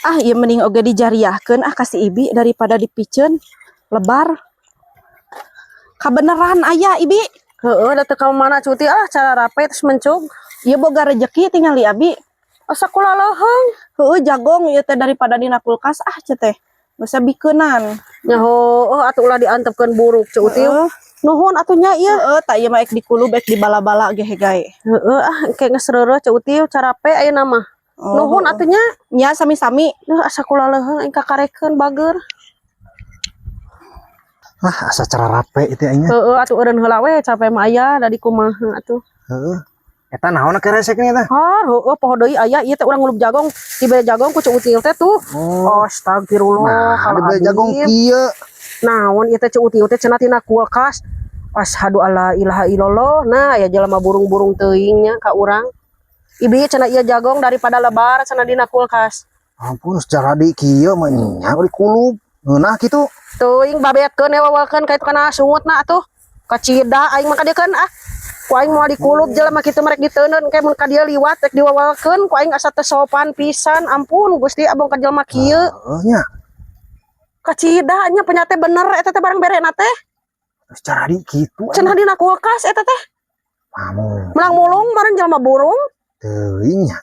Ah, iya mending oge dijariahkeun kasih Ibi daripada dipicen lebar. Kabeneran aya Ibi. Heeh, da teu ka mana cuti cara rape terus mencug. Ieu boga rejeki tinggal li Abi. Asa kula leuheung. Heueuh jagong ieu teh daripada dina kulkas ce teh. Geus bikeunan. Nyaho atuh ulah diantepkeun buruk cuti. Nuhun atuh nya ieu. Heeh, tak ieu mah ek dikulub ek dibala-bala ge gae. Heeh engke geus reureuh cuti cara rape ayeuna mah. Nuhun atuh nya. Nya sami-sami. Asa kula leuheung aing kakarekeun bager. Wah, asa cara rape itu anya. Heeh, atuh eureun heula we capek mah aya da di kumaha atuh. Heeh. Eta naon ke reseknya teh? Heueuh poho deui aya ieu teh urang ngulub jagong, dibere jagong ku Util teh tuh. Astagfirullah. Kalau dibere jagong kieu. Naon ieu teh Util teh cenah tina kulkas. Asyhadu alla ilaha illallah. Nah, ya jelema burung-burung teuing nya ka urang. Ibi cenah ieu jagong daripada lebar cenah dina kulkas. Ampun, secara di kieu mah nya di kulub. Nah kitu. Teuing babetkeun ewawalkeun ka itu kana sungutna atuh. Kacida aing mah kadiekeun ku aing moal dikulub jelema kitu merek diteuneun kayak mun ka dieu liwat rek diwawalkeun ku aing asa teu sopan pisan. Ampun Gusti abong ka jelema kieu. Heeh nya. Kacida nya penyate bener eta teh barang berena teh. Secara di kitu. Cenah dina kulkas eta teh. Pamu. Melang mulung bareng jelema burung. Teuing nya.